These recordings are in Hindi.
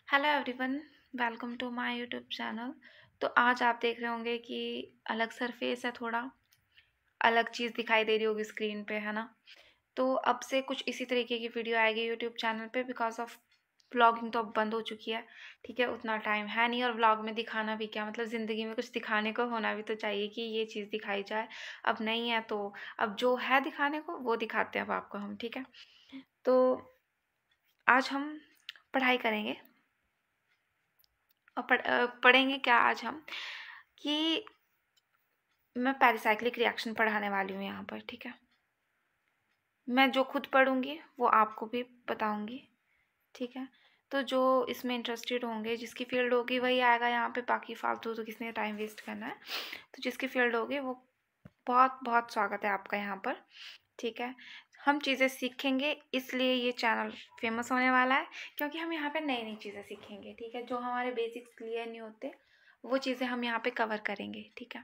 Hello everyone, welcome to my YouTube channel. तो आज आप देख रहे होंगे कि अलग सरफेस है, थोड़ा अलग चीज़ दिखाई दे रही होगी स्क्रीन पे, है ना। तो अब से कुछ इसी तरीके की वीडियो आएगी यूट्यूब चैनल पे। बिकॉज ऑफ व्लॉगिंग तो अब बंद हो चुकी है, ठीक है, उतना टाइम है नहीं। और व्लॉग में दिखाना भी क्या, मतलब ज़िंदगी में कुछ दिखाने को होना भी तो चाहिए कि ये चीज़ दिखाई जाए। अब नहीं है तो अब जो है दिखाने को वो दिखाते हैं अब आपको हम, ठीक है। तो आज हम पढ़ाई करेंगे और पढ़ेंगे क्या आज हम, कि मैं पेरिसाइक्लिक रिएक्शन पढ़ाने वाली हूँ यहाँ पर, ठीक है। मैं जो खुद पढ़ूँगी वो आपको भी बताऊँगी, ठीक है। तो जो इसमें इंटरेस्टेड होंगे, जिसकी फील्ड होगी वही आएगा यहाँ पे, बाकी फालतू तो किसने टाइम वेस्ट करना है। तो जिसकी फील्ड होगी वो, बहुत बहुत स्वागत है आपका यहाँ पर, ठीक है। हम चीज़ें सीखेंगे, इसलिए ये चैनल फेमस होने वाला है, क्योंकि हम यहाँ पे नई नई चीज़ें सीखेंगे, ठीक है। जो हमारे बेसिक्स क्लियर नहीं होते वो चीज़ें हम यहाँ पे कवर करेंगे, ठीक है।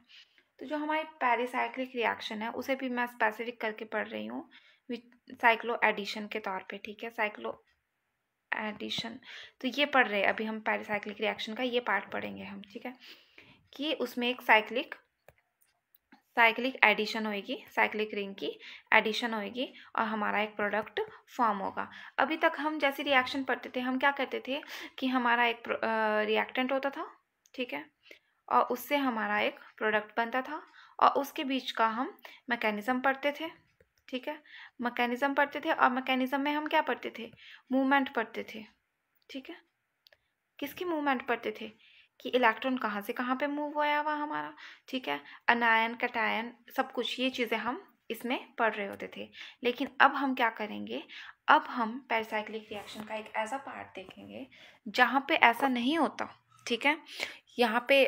तो जो हमारी पेरिसाइक्लिक रिएक्शन है उसे भी मैं स्पेसिफिक करके पढ़ रही हूँ साइक्लो एडिशन के तौर पे, ठीक है। साइक्लो एडिशन, तो ये पढ़ रहे हैं अभी हम, पेरिसाइक्लिक रिएक्शन का ये पार्ट पढ़ेंगे हम, ठीक है। कि उसमें एक साइक्लिक एडिशन होएगी, साइक्लिक रिंग की एडिशन होएगी और हमारा एक प्रोडक्ट फॉर्म होगा। अभी तक हम जैसे रिएक्शन पढ़ते थे, हम क्या करते थे कि हमारा एक रिएक्टेंट होता था, ठीक है, और उससे हमारा एक प्रोडक्ट बनता था, और उसके बीच का हम मैकेनिज़्म पढ़ते थे, ठीक है। मैकेनिज़्म पढ़ते थे, और मैकेनिज़्म में हम क्या पढ़ते थे, मूवमेंट पढ़ते थे, ठीक है। किसकी मूवमेंट पढ़ते थे कि इलेक्ट्रॉन कहाँ से कहाँ पे मूव होया हुआ हमारा, ठीक है। अनायन, कटायन, सब कुछ ये चीज़ें हम इसमें पढ़ रहे होते थे। लेकिन अब हम क्या करेंगे, अब हम पेरिसाइक्लिक रिएक्शन का एक ऐसा पार्ट देखेंगे जहाँ पे ऐसा नहीं होता, ठीक है। यहाँ पे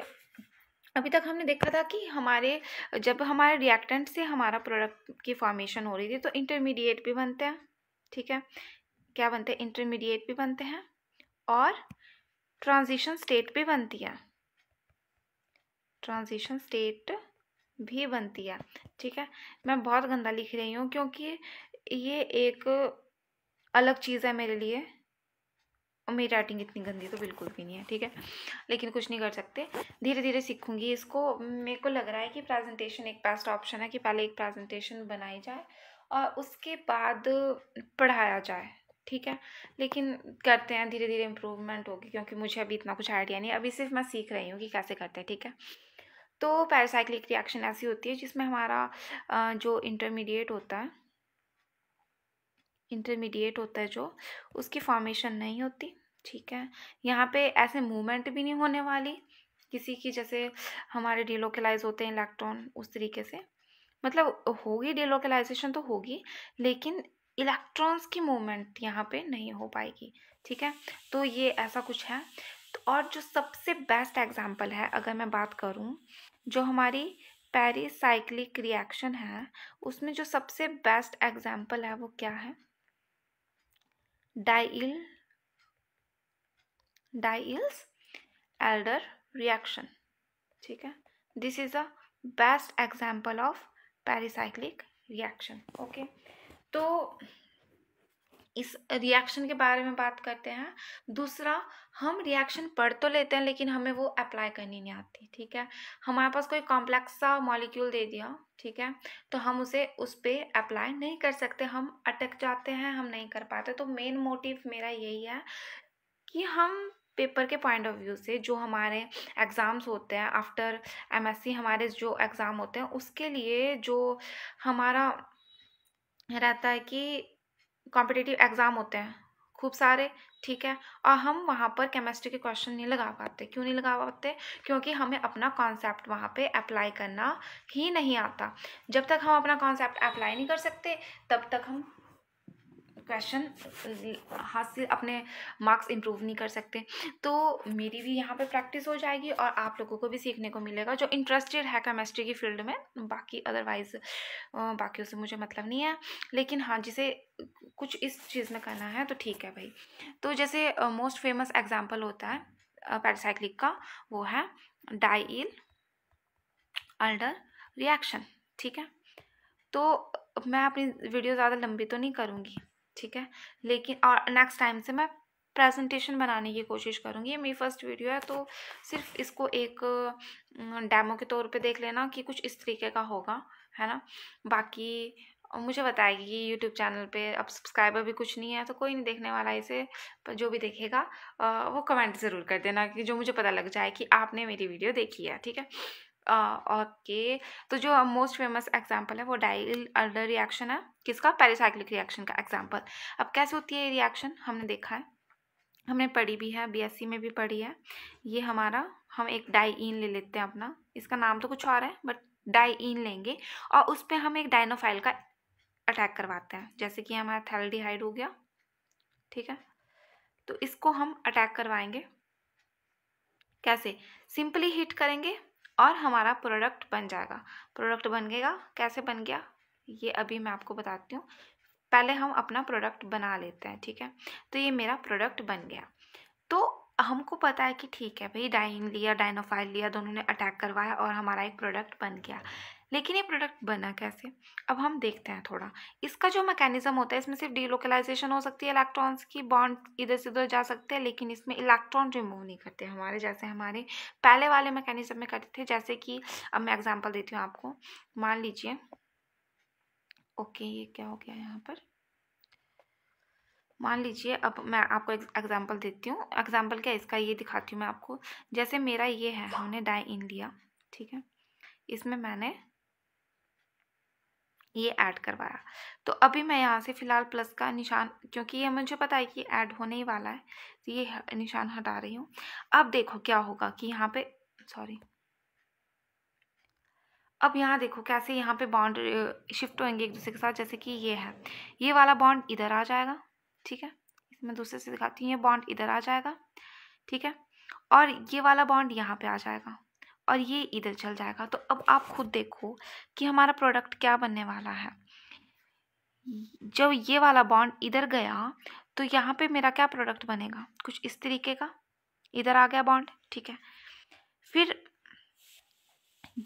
अभी तक हमने देखा था कि जब हमारे रिएक्टेंट से हमारा प्रोडक्ट की फॉर्मेशन हो रही थी तो इंटरमीडिएट भी बनते हैं, ठीक है। क्या बनते हैं, इंटरमीडिएट भी बनते हैं, और ट्रांजिशन स्टेट भी बनती है, ट्रांजिशन स्टेट भी बनती है, ठीक है। मैं बहुत गंदा लिख रही हूँ क्योंकि ये एक अलग चीज़ है मेरे लिए, और मेरी राइटिंग इतनी गंदी तो बिल्कुल भी नहीं है, ठीक है। लेकिन कुछ नहीं कर सकते, धीरे धीरे सीखूंगी इसको। मेरे को लग रहा है कि प्रेजेंटेशन एक बेस्ट ऑप्शन है, कि पहले एक प्रेजेंटेशन बनाई जाए और उसके बाद पढ़ाया जाए, ठीक है। लेकिन करते हैं, धीरे धीरे इम्प्रूवमेंट होगी, क्योंकि मुझे अभी इतना कुछ आइडिया नहीं है, अभी सिर्फ मैं सीख रही हूँ कि कैसे करते हैं, ठीक है। तो पेरिसाइक्लिक रिएक्शन ऐसी होती है जिसमें हमारा जो इंटरमीडिएट होता है जो, उसकी फॉर्मेशन नहीं होती, ठीक है। यहाँ पे ऐसे मूवमेंट भी नहीं होने वाली किसी की, जैसे हमारे डिलोकलाइज होते हैं इलेक्ट्रॉन उस तरीके से, मतलब होगी डिलोकलाइजेशन तो होगी, लेकिन इलेक्ट्रॉन्स की मूवमेंट यहाँ पे नहीं हो पाएगी, ठीक है। तो ये ऐसा कुछ है। और जो सबसे बेस्ट एग्जाम्पल है, अगर मैं बात करूँ, जो हमारी पेरिसाइक्लिक रिएक्शन है उसमें जो सबसे बेस्ट एग्जाम्पल है वो क्या है, डाइल्स एल्डर रिएक्शन, ठीक है। This is a best example of pericyclic reaction, okay. तो इस रिएक्शन के बारे में बात करते हैं। दूसरा, हम रिएक्शन पढ़ तो लेते हैं लेकिन हमें वो अप्लाई करनी नहीं आती, ठीक है। हमारे पास कोई कॉम्प्लेक्स सा मॉलिक्यूल दे दिया, ठीक है, तो हम उसे उस पर अप्लाई नहीं कर सकते, हम अटक जाते हैं, हम नहीं कर पाते। तो मेन मोटिव मेरा यही है कि हम पेपर के पॉइंट ऑफ व्यू से, जो हमारे एग्ज़ाम्स होते हैं आफ्टर एमएससी, हमारे जो एग्ज़ाम होते हैं उसके लिए जो हमारा रहता है कि कॉम्पिटिटिव एग्ज़ाम होते हैं खूब सारे, ठीक है। और हम वहाँ पर केमिस्ट्री के क्वेश्चन नहीं लगा पाते। क्यों नहीं लगा पाते, क्योंकि हमें अपना कॉन्सेप्ट वहाँ पे अप्लाई करना ही नहीं आता। जब तक हम अपना कॉन्सेप्ट अप्लाई नहीं कर सकते तब तक हम क्वेश्चन हाथ से अपने मार्क्स इंप्रूव नहीं कर सकते। तो मेरी भी यहाँ पे प्रैक्टिस हो जाएगी और आप लोगों को भी सीखने को मिलेगा जो इंटरेस्टेड है केमिस्ट्री की फील्ड में। बाकी अदरवाइज बाकियों से मुझे मतलब नहीं है, लेकिन हाँ, जिसे कुछ इस चीज़ में करना है तो ठीक है भाई। तो जैसे मोस्ट फेमस एग्जाम्पल होता है पेरिसाइक्लिक का, वो है डाइल एल्डर रिएक्शन, ठीक है। तो मैं अपनी वीडियो ज़्यादा लंबी तो नहीं करूँगी, ठीक है, लेकिन और नेक्स्ट टाइम से मैं प्रेजेंटेशन बनाने की कोशिश करूँगी। ये मेरी फर्स्ट वीडियो है, तो सिर्फ इसको एक डेमो के तौर पे देख लेना कि कुछ इस तरीके का होगा, है ना। बाकी मुझे बताएगी कि यूट्यूब चैनल पे अब सब्सक्राइबर भी कुछ नहीं है, तो कोई नहीं देखने वाला इसे, पर जो भी देखेगा वो कमेंट ज़रूर कर देना, कि जो मुझे पता लग जाए कि आपने मेरी वीडियो देखी है, ठीक है। ओके, तो जो मोस्ट फेमस एग्जांपल है वो डाइल-अल्डर रिएक्शन है। किसका? पेरिसाइक्लिक रिएक्शन का एग्जांपल। अब कैसे होती है ये रिएक्शन, हमने देखा है, हमने पढ़ी भी है, बीएससी में भी पढ़ी है। ये हमारा, हम एक डाइईन ले लेते हैं अपना, इसका नाम तो कुछ और है बट डाइईन लेंगे, और उस पर हम एक डाइनोफाइल का अटैक करवाते हैं। जैसे कि हमारा थैल्डिहाइड हो गया, ठीक है, तो इसको हम अटैक करवाएंगे। कैसे? सिंपली हिट करेंगे और हमारा प्रोडक्ट बन जाएगा। प्रोडक्ट बन गया, कैसे बन गया ये अभी मैं आपको बताती हूँ। पहले हम अपना प्रोडक्ट बना लेते हैं, ठीक है। तो ये मेरा प्रोडक्ट बन गया। तो हमको पता है कि ठीक है भाई, डाइन लिया, डाइनोफाइल लिया, दोनों ने अटैक करवाया और हमारा एक प्रोडक्ट बन गया। लेकिन ये प्रोडक्ट बना कैसे, अब हम देखते हैं थोड़ा। इसका जो मैकेनिज्म होता है, इसमें सिर्फ डीलोकलाइजेशन हो सकती है इलेक्ट्रॉन्स की, बॉन्ड इधर से उधर जा सकते हैं, लेकिन इसमें इलेक्ट्रॉन रिमूव नहीं करते हमारे, जैसे हमारे पहले वाले मैकेनिज्म में करते थे। जैसे कि अब मैं एग्जाम्पल देती हूँ आपको। मान लीजिए, ओके, ये क्या हो गया यहाँ पर, मान लीजिए, अब मैं आपको एक एग्जांपल देती हूँ। एग्जांपल क्या, इसका ये दिखाती हूँ मैं आपको। जैसे मेरा ये है, हमने डाइईन लिया, ठीक है, इसमें मैंने ये ऐड करवाया, तो अभी मैं यहाँ से फिलहाल प्लस का निशान, क्योंकि ये मुझे पता है कि ऐड होने ही वाला है, तो ये निशान हटा रही हूँ। अब देखो क्या होगा कि यहाँ पे, सॉरी, अब यहाँ देखो कैसे यहाँ पे बॉन्ड शिफ्ट होंगे एक दूसरे के साथ। जैसे कि ये है, ये वाला बॉन्ड इधर आ जाएगा, ठीक है, मैं दूसरे से दिखाती हूँ। ये बॉन्ड इधर आ जाएगा, ठीक है, और ये वाला बॉन्ड यहाँ पे आ जाएगा, और ये इधर चल जाएगा। तो अब आप खुद देखो कि हमारा प्रोडक्ट क्या बनने वाला है। जब ये वाला बॉन्ड इधर गया तो यहाँ पे मेरा क्या प्रोडक्ट बनेगा, कुछ इस तरीके का, इधर आ गया बॉन्ड, ठीक है। फिर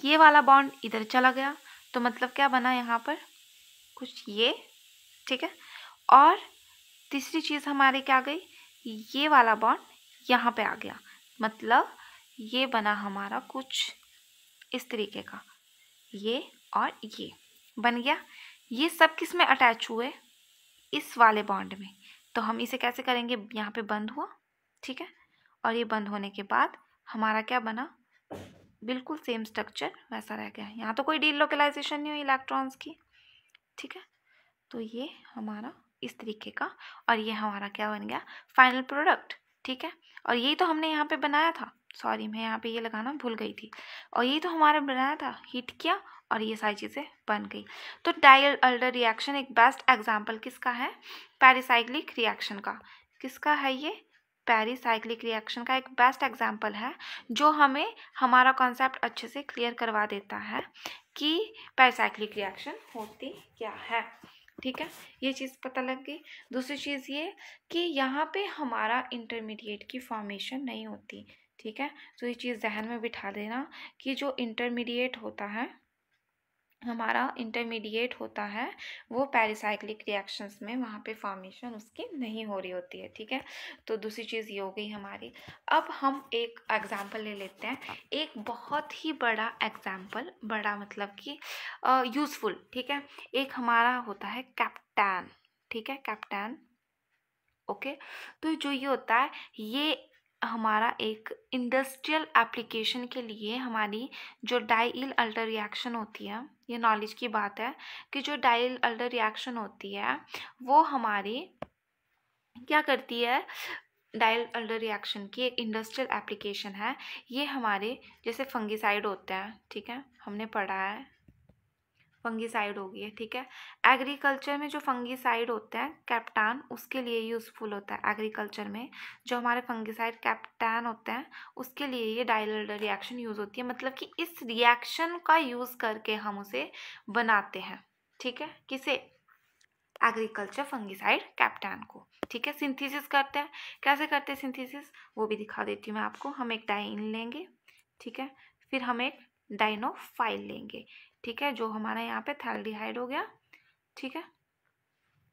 ये वाला बॉन्ड इधर चला गया, तो मतलब क्या बना यहाँ पर, कुछ ये, ठीक है। और तीसरी चीज़ हमारी क्या गई, ये वाला बॉन्ड यहाँ पे आ गया, मतलब ये बना हमारा कुछ इस तरीके का, ये और ये बन गया। ये सब किस में अटैच हुए, इस वाले बॉन्ड में। तो हम इसे कैसे करेंगे, यहाँ पे बंद हुआ, ठीक है, और ये बंद होने के बाद हमारा क्या बना, बिल्कुल सेम स्ट्रक्चर वैसा रह गया। यहाँ तो कोई डीलोकलाइजेशन नहीं हुई इलेक्ट्रॉन्स की, ठीक है। तो ये हमारा इस तरीके का, और ये हमारा क्या बन गया, फाइनल प्रोडक्ट, ठीक है। और यही तो हमने यहाँ पे बनाया था, सॉरी मैं यहाँ पे ये लगाना भूल गई थी, और यही तो हमारा बनाया था, हीट किया और ये सारी चीज़ें बन गई। तो डाइल-अल्डर रिएक्शन एक बेस्ट एग्जाम्पल किसका है, पेरिसाइक्लिक रिएक्शन का। किसका है ये, पेरिसाइक्लिक रिएक्शन का एक बेस्ट एग्जाम्पल है, जो हमें हमारा कॉन्सेप्ट अच्छे से क्लियर करवा देता है कि पेरिसाइक्लिक रिएक्शन होती क्या है, ठीक है। ये चीज़ पता लग गई। दूसरी चीज़ ये कि यहाँ पे हमारा इंटरमीडिएट की फॉर्मेशन नहीं होती, ठीक है। तो ये चीज़ जहन में बिठा देना कि जो इंटरमीडिएट होता है, हमारा इंटरमीडिएट होता है, वो पेरिसाइक्लिक रिएक्शंस में वहाँ पे फॉर्मेशन उसकी नहीं हो रही होती है, ठीक है। तो दूसरी चीज़ ये हो गई हमारी। अब हम एक एग्जांपल ले लेते हैं, एक बहुत ही बड़ा एग्जांपल, बड़ा मतलब कि यूज़फुल, ठीक है। एक हमारा होता है कैप्टैन, ठीक है, कैप्टैन, ओके। तो जो ये होता है, ये हमारा एक इंडस्ट्रियल एप्लीकेशन के लिए हमारी जो डाइल-अल्डर रिएक्शन होती है, ये नॉलेज की बात है कि जो डाइल-अल्डर रिएक्शन होती है वो हमारी क्या करती है, डाइल-अल्डर रिएक्शन की एक इंडस्ट्रियल एप्लीकेशन है। ये हमारे जैसे फंगिसाइड होते हैं, ठीक है, हमने पढ़ा है, फंगिसाइड हो गई है, ठीक है। एग्रीकल्चर में जो फंगिसाइड होते हैं कैप्टान, उसके लिए यूज़फुल होता है। एग्रीकल्चर में जो हमारे फंगिसाइड कैप्टान होते हैं, उसके लिए ये डाइल-अल्डर रिएक्शन यूज़ होती है, मतलब कि इस रिएक्शन का यूज़ करके हम उसे बनाते हैं, ठीक है। किसे, एग्रीकल्चर फंगिसाइड कैप्टान को, ठीक है। सिंथेसिस करते हैं, कैसे करते हैं सिंथेसिस, वो भी दिखा देती हूँ मैं आपको। हम एक डाइईन लेंगे, ठीक है, फिर हम एक डाइनोफाइल लेंगे, ठीक है, जो हमारा यहाँ पे थैल्डिहाइड हो गया, ठीक है।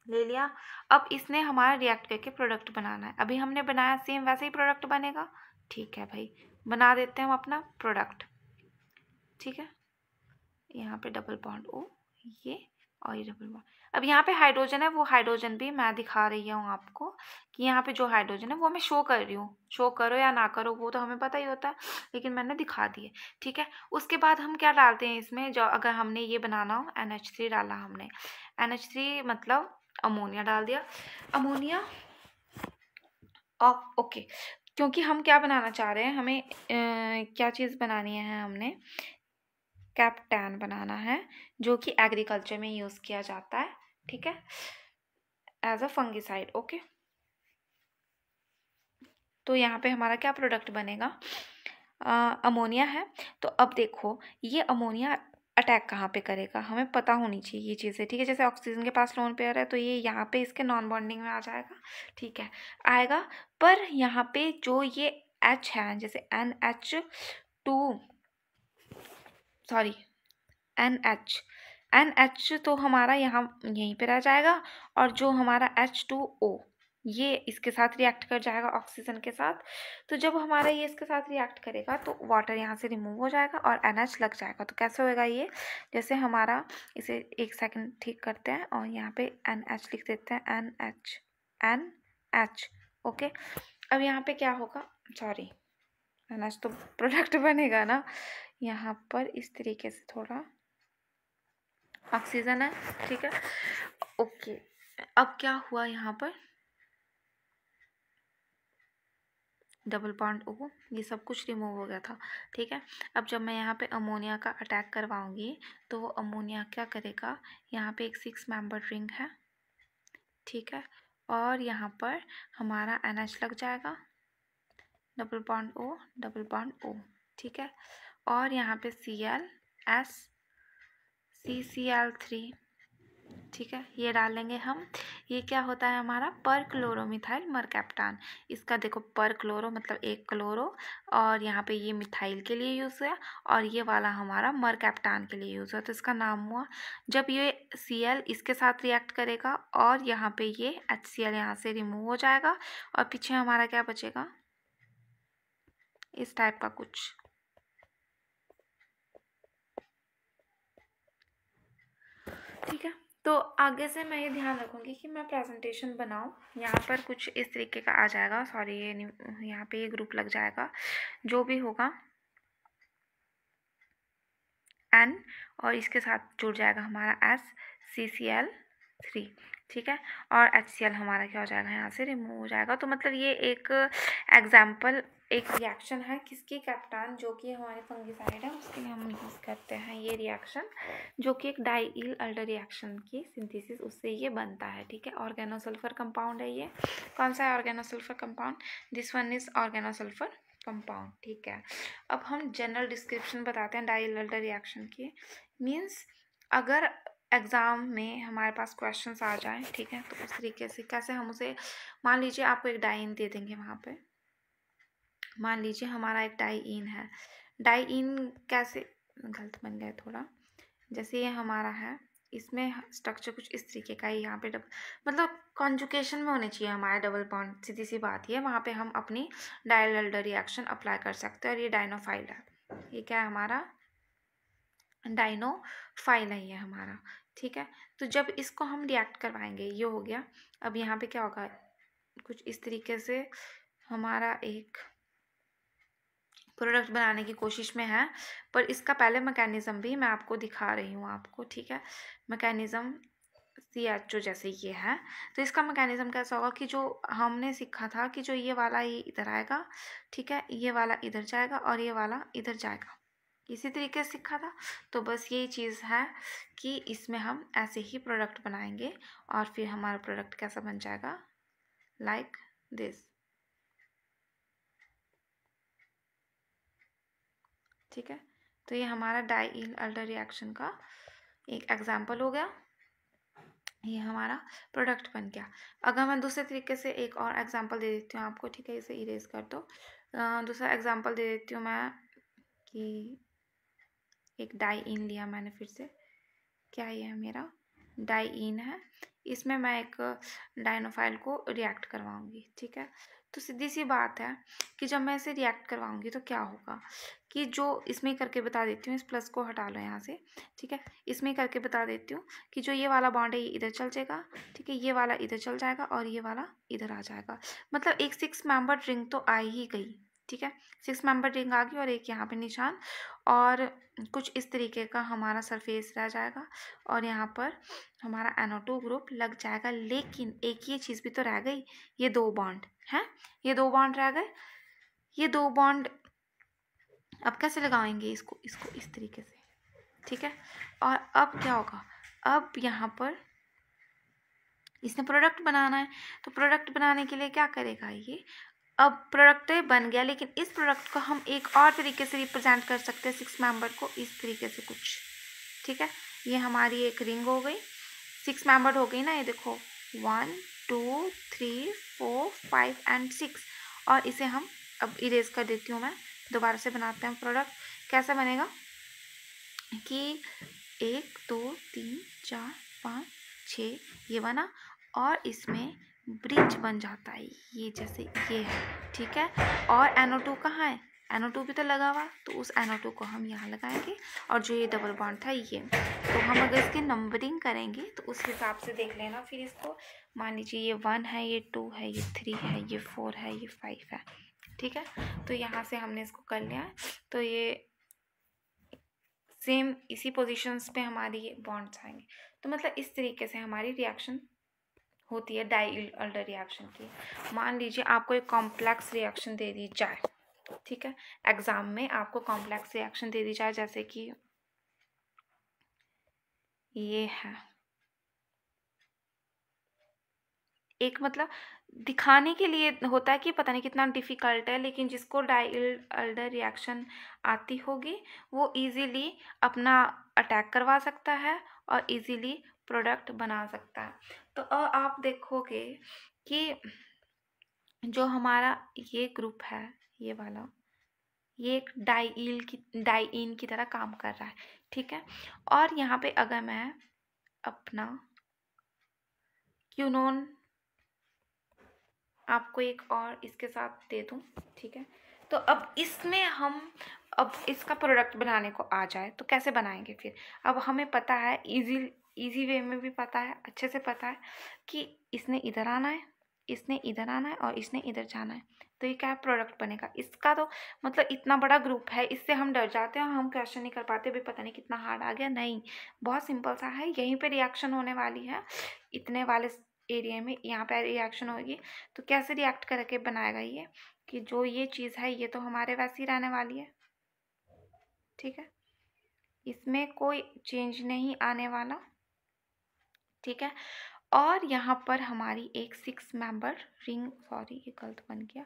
ले लिया। अब इसने हमारा रिएक्ट करके प्रोडक्ट बनाना है। अभी हमने बनाया सेम वैसे ही प्रोडक्ट बनेगा। ठीक है भाई, बना देते हैं हम अपना प्रोडक्ट। ठीक है, यहाँ पे डबल बॉन्ड O, ये और ये डबल बॉन्ड। अब यहाँ पे हाइड्रोजन है, वो हाइड्रोजन भी मैं दिखा रही हूँ आपको कि यहाँ पे जो हाइड्रोजन है वो मैं शो कर रही हूँ। शो करो या ना करो वो तो हमें पता ही होता है, लेकिन मैंने दिखा दिए। ठीक है, उसके बाद हम क्या डालते हैं इसमें, जो अगर हमने ये बनाना हो, NH3 डाला हमने। NH3 मतलब अमोनिया डाल दिया। अमोनिया ओके, क्योंकि हम क्या बनाना चाह रहे हैं, हमें क्या चीज़ बनानी है, हमने कैप्टैन बनाना है, जो कि एग्रीकल्चर में यूज़ किया जाता है। ठीक है, एज अ फंगिसाइड। ओके, तो यहाँ पे हमारा क्या प्रोडक्ट बनेगा, अमोनिया है। तो अब देखो ये अमोनिया अटैक कहाँ पे करेगा, हमें पता होनी चाहिए ये चीज़ें। ठीक है, जैसे ऑक्सीजन के पास लोन पेयर है तो ये यहाँ पे इसके नॉन बॉन्डिंग में आ जाएगा। ठीक है, आएगा, पर यहाँ पे जो ये H है, जैसे NH2 सॉरी NH तो हमारा यहाँ यहीं पे रह जाएगा, और जो हमारा H2O ये इसके साथ रिएक्ट कर जाएगा ऑक्सीजन के साथ। तो जब हमारा ये इसके साथ रिएक्ट करेगा तो वाटर यहाँ से रिमूव हो जाएगा और NH लग जाएगा। तो कैसे होएगा ये, जैसे हमारा, इसे एक सेकंड ठीक करते हैं और यहाँ पे NH लिख देते हैं, NH। ओके, अब यहाँ पे क्या होगा, सॉरी NH तो प्रोडक्ट बनेगा ना, यहाँ पर इस तरीके से थोड़ा ऑक्सीजन है। ठीक है, ओके, अब क्या हुआ, यहाँ पर डबल बॉन्ड O, ये सब कुछ रिमूव हो गया था। ठीक है, अब जब मैं यहाँ पे अमोनिया का अटैक करवाऊंगी तो वो अमोनिया क्या करेगा, यहाँ पे एक 6 मेंबर रिंग है। ठीक है, और यहाँ पर हमारा NH लग जाएगा, double bond O, double bond O। ठीक है, और यहाँ पे ClS, CCl3। ठीक है, ये डालेंगे हम। ये क्या होता है हमारा, पर क्लोरोमिथाइल मरकैप्टान। इसका देखो, पर क्लोरो मतलब एक क्लोरो, और यहाँ पे ये मिथाइल के लिए यूज़ हुआ, और ये वाला हमारा मरकैप्टान के लिए यूज़ हुआ, तो इसका नाम हुआ। जब ये Cl इसके साथ रिएक्ट करेगा और यहाँ पे ये HCl यहाँ से रिमूव हो जाएगा, और पीछे हमारा क्या बचेगा, इस टाइप का कुछ। ठीक है, तो आगे से मैं ये ध्यान रखूँगी कि मैं प्रेजेंटेशन बनाऊँ। यहाँ पर कुछ इस तरीके का आ जाएगा, सॉरी ये यहाँ पे ये ग्रुप लग जाएगा, जो भी होगा N, और इसके साथ जुड़ जाएगा हमारा S, CCl3। ठीक है, और HCl हमारा क्या हो जाएगा, यहाँ से रिमूव हो जाएगा। तो मतलब ये एक एग्जाम्पल, एक रिएक्शन है किसकी, कैप्टान, जो कि हमारे फंगिसाइड है, उसके लिए हम यूज़ करते हैं ये रिएक्शन, जो कि एक डाइल अल्डर रिएक्शन की सिंथेसिस, उससे ये बनता है। ठीक है, ऑर्गेनोसल्फर कंपाउंड है ये। कौन सा है organosulphur compound, this one is organosulphur compound. ठीक है, अब हम जनरल डिस्क्रिप्शन बताते हैं डाइल अल्डर रिएक्शन की। मीन्स अगर एग्ज़ाम में हमारे पास क्वेश्चंस आ जाएं, ठीक है, तो उस तरीके से कैसे हम उसे, मान लीजिए आपको एक डाइइन दे देंगे वहाँ पे, मान लीजिए हमारा एक डाइइन है। डाइइन कैसे, गलत बन गया थोड़ा, जैसे ये हमारा है, इसमें स्ट्रक्चर कुछ इस तरीके का है। यहाँ पे मतलब कॉन्जुकेशन में होने चाहिए हमारा डबल बॉन्ड, सीधी सी बात ही है। वहाँ पे हम अपनी डाइल अल्डर रिएक्शन अप्लाई कर सकते हैं। और ये डाइनोफाइल है, ये क्या है हमारा, डाइनोफाइल है ये हमारा। ठीक है, तो जब इसको हम रिएक्ट करवाएंगे, ये हो गया। अब यहाँ पे क्या होगा, कुछ इस तरीके से हमारा एक प्रोडक्ट बनाने की कोशिश में है, पर इसका पहले मैकेनिज़्म भी मैं आपको दिखा रही हूँ आपको। ठीक है, मैकेनिज़्म CHO जैसे ये है, तो इसका मैकेनिज़्म कैसा होगा कि जो हमने सीखा था कि जो ये वाला ये इधर आएगा, ठीक है, ये वाला इधर जाएगा और ये वाला इधर जाएगा, इसी तरीके से सीखा था। तो बस यही चीज़ है कि इसमें हम ऐसे ही प्रोडक्ट बनाएंगे और फिर हमारा प्रोडक्ट कैसा बन जाएगा, लाइक दिस। ठीक है, तो ये हमारा डाइल अल्डर रिएक्शन का एक एग्जाम्पल हो गया, ये हमारा प्रोडक्ट बन गया। अगर मैं दूसरे तरीके से एक और एग्जांपल दे देती हूँ आपको, ठीक है, इसे इरेज कर दो। दूसरा एग्जांपल दे देती हूँ मैं कि एक डाइइन लिया मैंने, फिर से क्या ये है मेरा डाइइन है, इसमें मैं एक डाइनोफाइल को रिएक्ट करवाऊंगी, ठीक है। तो सीधी सी बात है कि जब मैं इसे रिएक्ट करवाऊंगी तो क्या होगा कि जो इसमें करके बता देती हूँ, इस प्लस को हटा लो यहाँ से, ठीक है। इसमें करके बता देती हूँ कि जो ये वाला बॉन्ड है ये इधर चल जाएगा, ठीक है, ये वाला इधर चल जाएगा और ये वाला इधर आ जाएगा। मतलब एक 6 मेंबर रिंग तो आ ही गई, ठीक है। 6 मेंबर रिंग आ गई और एक यहाँ पे निशान, और कुछ इस तरीके का हमारा सरफेस रह जाएगा और यहाँ पर हमारा NO2 ग्रुप लग जाएगा। लेकिन एक ये चीज़ भी तो रह गई, ये 2 बॉन्ड हैं, ये 2 बॉन्ड रह गए। ये 2 बॉन्ड अब कैसे लगाएंगे इसको इस तरीके से, ठीक है। और अब क्या होगा, अब यहाँ पर इसने प्रोडक्ट बनाना है, तो प्रोडक्ट बनाने के लिए क्या करेगा ये, अब प्रोडक्ट बन गया, लेकिन इस प्रोडक्ट को हम एक और तरीके से रिप्रेजेंट कर सकते हैं 6 मेंबर को, इस तरीके से कुछ, ठीक है। ये हमारी एक रिंग हो गई, 6 मेंबर हो गई ना, ये देखो 1 2 3 4 5 एंड 6, और इसे हम अब इरेज कर देती हूँ मैं, दोबारा से बनाते हैं प्रोडक्ट। कैसा बनेगा कि 1 2 3 4 5 6 ये बना, और इसमें ब्रिज बन जाता है ये, जैसे ये है, ठीक है। और NO2 कहाँ है, NO2 भी तो लगा हुआ, तो उस NO2 को हम यहाँ लगाएंगे, और जो ये डबल बॉन्ड था ये, तो हम अगर इसकी नंबरिंग करेंगे तो उस हिसाब से देख लेना। फिर इसको मान लीजिए ये 1 है, ये 2 है, ये 3 है, ये 4 है, ये 5 है, ठीक है। तो यहाँ से हमने इसको कर लिया है, तो ये सेम इसी पोजीशंस पे हमारी ये बॉन्ड्स आएंगे। तो मतलब इस तरीके से हमारी रिएक्शन होती है डाइल्डर रिएक्शन की। मान लीजिए आपको एक कॉम्प्लेक्स रिएक्शन दे दी जाए, ठीक है, एग्जाम में आपको कॉम्प्लेक्स रिएक्शन दे दी जाए, जैसे कि ये है, एक मतलब दिखाने के लिए होता है कि पता नहीं कितना डिफ़िकल्ट है, लेकिन जिसको डाइल्डर रिएक्शन आती होगी वो इजीली अपना अटैक करवा सकता है और इजीली प्रोडक्ट बना सकता है। तो आप देखोगे कि जो हमारा ये ग्रुप है, ये वाला, ये एक डाइईन की तरह काम कर रहा है, ठीक है। और यहाँ पे अगर मैं अपना क्यूनोन आपको एक और इसके साथ दे दूँ, ठीक है, तो अब इसमें हम अब इसका प्रोडक्ट बनाने को आ जाए तो कैसे बनाएंगे फिर। अब हमें पता है इजी वे में भी पता है, अच्छे से पता है कि इसने इधर आना है, इसने इधर आना है और इसने इधर जाना है, तो ये क्या प्रोडक्ट बनेगा इसका। तो मतलब इतना बड़ा ग्रुप है, इससे हम डर जाते हैं और हम क्वेश्चन नहीं कर पाते, भाई पता नहीं कितना हार्ड आ गया। नहीं, बहुत सिंपल सा है, यहीं पे रिएक्शन होने वाली है, इतने वाले एरिया में यहाँ पे रिएक्शन होगी। तो कैसे रिएक्ट करके बनाएगा ये, कि जो ये चीज़ है ये तो हमारे वैसे ही रहने वाली है, ठीक है, इसमें कोई चेंज नहीं आने वाला, ठीक है। और यहाँ पर हमारी एक 6 मेंबर रिंग, सॉरी ये गलत बन गया,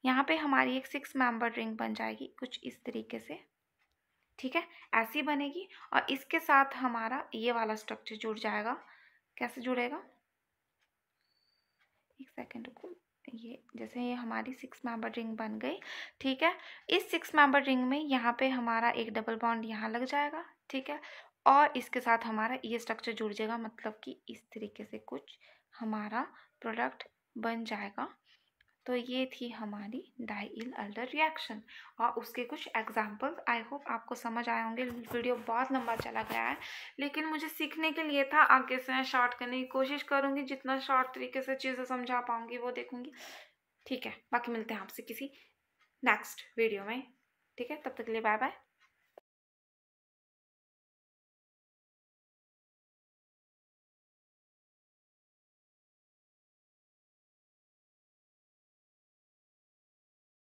यहाँ पे हमारी एक 6 मेंबर रिंग बन जाएगी कुछ इस तरीके से, ठीक है, ऐसी बनेगी। और इसके साथ हमारा ये वाला स्ट्रक्चर जुड़ जाएगा। कैसे जुड़ेगा, एक सेकेंड रुको, ये जैसे ये हमारी 6 मेंबर रिंग बन गई, ठीक है। इस 6 मेंबर रिंग में यहाँ पे हमारा एक डबल बॉन्ड यहाँ लग जाएगा, ठीक है, और इसके साथ हमारा ये स्ट्रक्चर जुड़ जाएगा, मतलब कि इस तरीके से कुछ हमारा प्रोडक्ट बन जाएगा। तो ये थी हमारी डाइल्डर रिएक्शन और उसके कुछ एग्जाम्पल्स। आई होप आपको समझ आए होंगे। वीडियो बहुत लंबा चला गया है, लेकिन मुझे सीखने के लिए था, आगे से मैं शॉर्ट करने की कोशिश करूँगी, जितना शॉर्ट तरीके से चीज़ें समझा पाऊँगी वो देखूँगी, ठीक है। बाकी मिलते हैं आपसे किसी नेक्स्ट वीडियो में, ठीक है, तब तक के लिए बाय बाय।